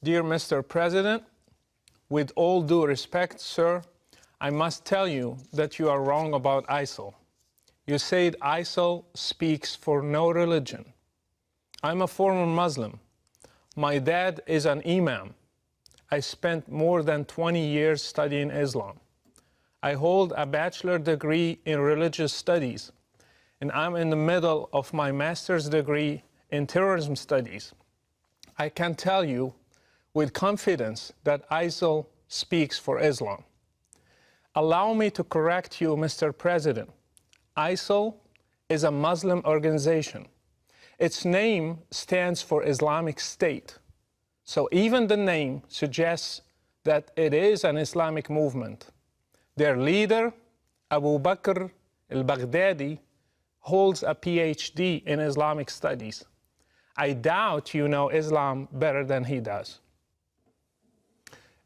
Dear Mr. President, with all due respect, sir, I must tell you that you are wrong about ISIL. You said ISIL speaks for no religion. I'm a former Muslim. My dad is an imam. I spent more than 20 years studying Islam. I hold a bachelor degree in religious studies, and I'm in the middle of my master's degree in terrorism studies. I can tell you with confidence that ISIL speaks for Islam. Allow me to correct you, Mr. President. ISIL is a Muslim organization. Its name stands for Islamic State. So even the name suggests that it is an Islamic movement. Their leader, Abu Bakr al-Baghdadi, holds a PhD in Islamic studies. I doubt you know Islam better than he does.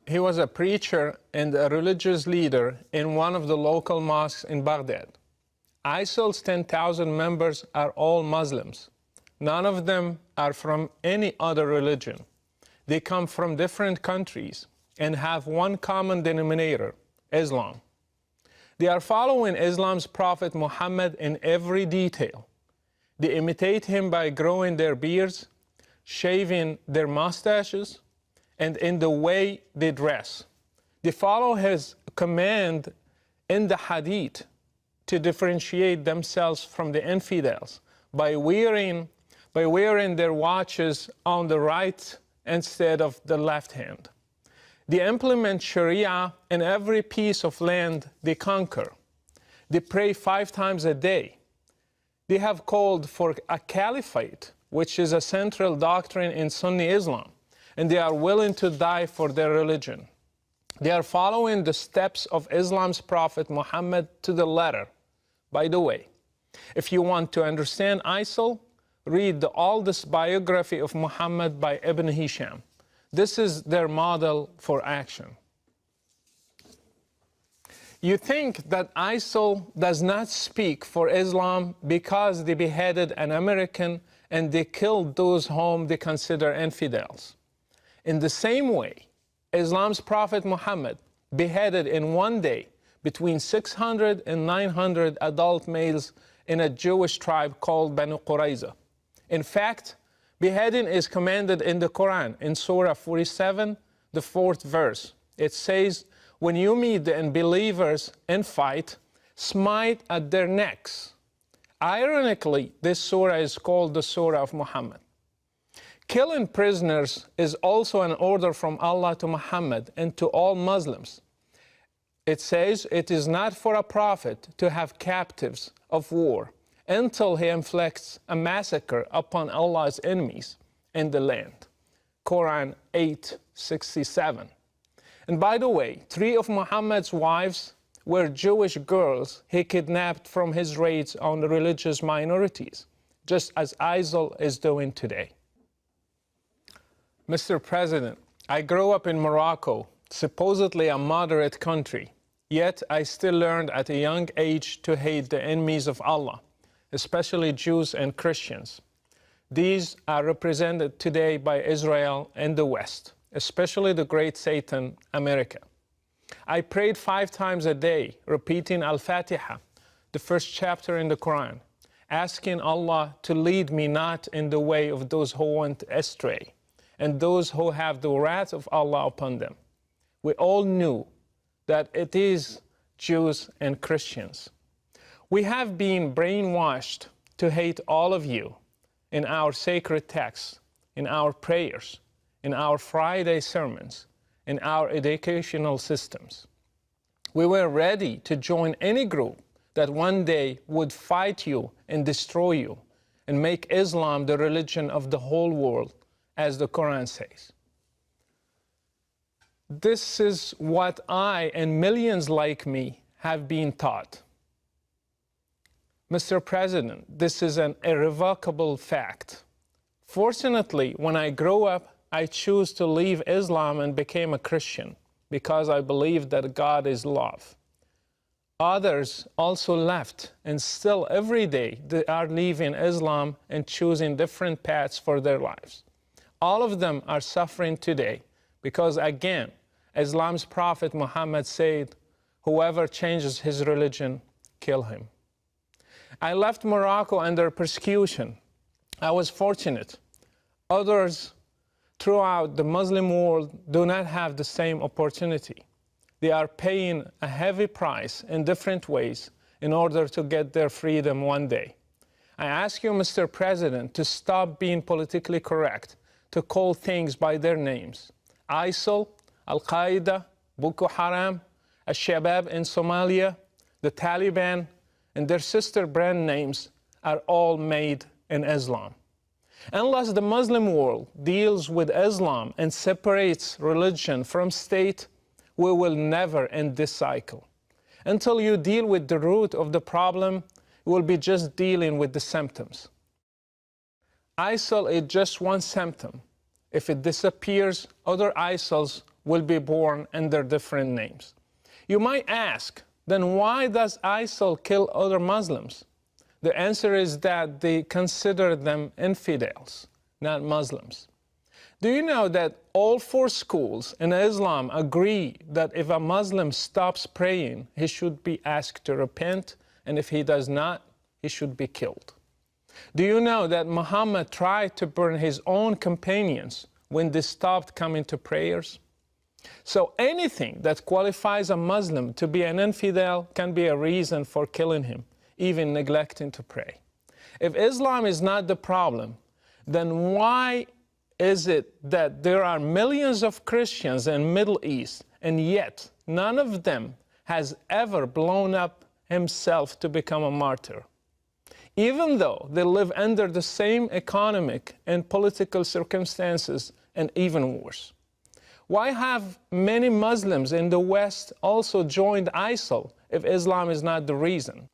He was a preacher and a religious leader in one of the local mosques in Baghdad. ISIL's 10,000 members are all Muslims. None of them are from any other religion. They come from different countries and have one common denominator, Islam. They are following Islam's Prophet Muhammad in every detail. They imitate him by growing their beards, shaving their mustaches, and in the way they dress. They follow his command in the hadith to differentiate themselves from the infidels by wearing their watches on the right instead of the left hand. They implement Sharia in every piece of land they conquer. They pray 5 times a day. They have called for a caliphate, which is a central doctrine in Sunni Islam, and they are willing to die for their religion. They are following the steps of Islam's Prophet Muhammad to the letter. By the way, if you want to understand ISIL, read the oldest biography of Muhammad by Ibn Hisham. This is their model for action. You think that ISIL does not speak for Islam because they beheaded an American and they killed those whom they consider infidels. In the same way, Islam's Prophet Muhammad beheaded in one day between 600 and 900 adult males in a Jewish tribe called Banu Qurayza. In fact, beheading is commanded in the Quran in Surah 47, the 4th verse. It says, when you meet the unbelievers in fight, smite at their necks. Ironically, this surah is called the Surah of Muhammad. Killing prisoners is also an order from Allah to Muhammad and to all Muslims. It says it is not for a prophet to have captives of war until he inflicts a massacre upon Allah's enemies in the land. Quran 8:67. And by the way, 3 of Muhammad's wives were Jewish girls he kidnapped from his raids on religious minorities, just as ISIL is doing today. Mr. President, I grew up in Morocco, supposedly a moderate country, yet I still learned at a young age to hate the enemies of Allah, especially Jews and Christians. These are represented today by Israel and the West, especially the great Satan, America. I prayed 5 times a day, repeating Al-Fatiha, the first chapter in the Quran, asking Allah to lead me not in the way of those who went astray, and those who have the wrath of Allah upon them. We all knew that it is Jews and Christians. We have been brainwashed to hate all of you in our sacred texts, in our prayers, in our Friday sermons, in our educational systems. We were ready to join any group that one day would fight you and destroy you and make Islam the religion of the whole world, as the Quran says. This is what I and millions like me have been taught. Mr. President, this is an irrevocable fact. Fortunately, when I grew up, I chose to leave Islam and became a Christian because I believed that God is love. Others also left, and still every day they are leaving Islam and choosing different paths for their lives. All of them are suffering today because, again, Islam's prophet Muhammad said, whoever changes his religion, kill him. I left Morocco under persecution. I was fortunate. Others throughout the Muslim world do not have the same opportunity. They are paying a heavy price in different ways in order to get their freedom one day. I ask you, Mr. President, to stop being politically correct, to call things by their names. ISIL, Al-Qaeda, Boko Haram, Al-Shabaab in Somalia, the Taliban, and their sister brand names are all made in Islam. Unless the Muslim world deals with Islam and separates religion from state, we will never end this cycle. Until you deal with the root of the problem, you will be just dealing with the symptoms. ISIL is just one symptom. If it disappears, other ISILs will be born under different names. You might ask, then why does ISIL kill other Muslims? The answer is that they consider them infidels, not Muslims. Do you know that all 4 schools in Islam agree that if a Muslim stops praying, he should be asked to repent, and if he does not, he should be killed? Do you know that Muhammad tried to burn his own companions when they stopped coming to prayers? So anything that qualifies a Muslim to be an infidel can be a reason for killing him, even neglecting to pray. If Islam is not the problem, then why is it that there are millions of Christians in the Middle East, and yet none of them has ever blown up himself to become a martyr, even though they live under the same economic and political circumstances and even worse? Why have many Muslims in the West also joined ISIL if Islam is not the reason?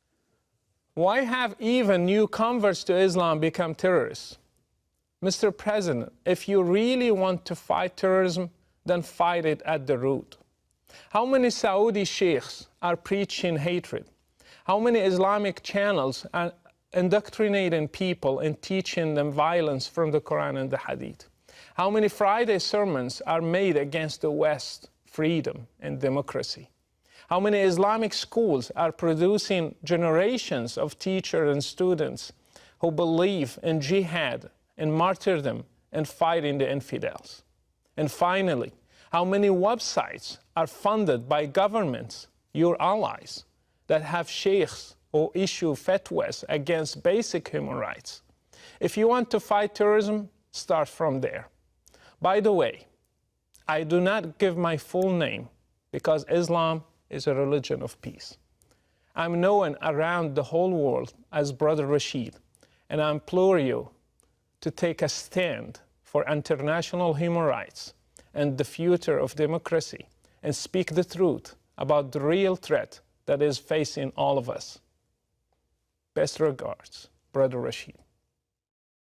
Why have even new converts to Islam become terrorists? Mr. President, if you really want to fight terrorism, then fight it at the root. How many Saudi sheikhs are preaching hatred? How many Islamic channels are indoctrinating people and teaching them violence from the Quran and the Hadith? How many Friday sermons are made against the West, freedom and democracy? How many Islamic schools are producing generations of teachers and students who believe in jihad and martyrdom and fighting the infidels? And finally, how many websites are funded by governments, your allies, that have sheikhs who issue fatwas against basic human rights? If you want to fight terrorism, start from there. By the way, I do not give my full name because Islam is a religion of peace. I'm known around the whole world as Brother Rashid, and I implore you to take a stand for international human rights and the future of democracy and speak the truth about the real threat that is facing all of us. Best regards, Brother Rashid.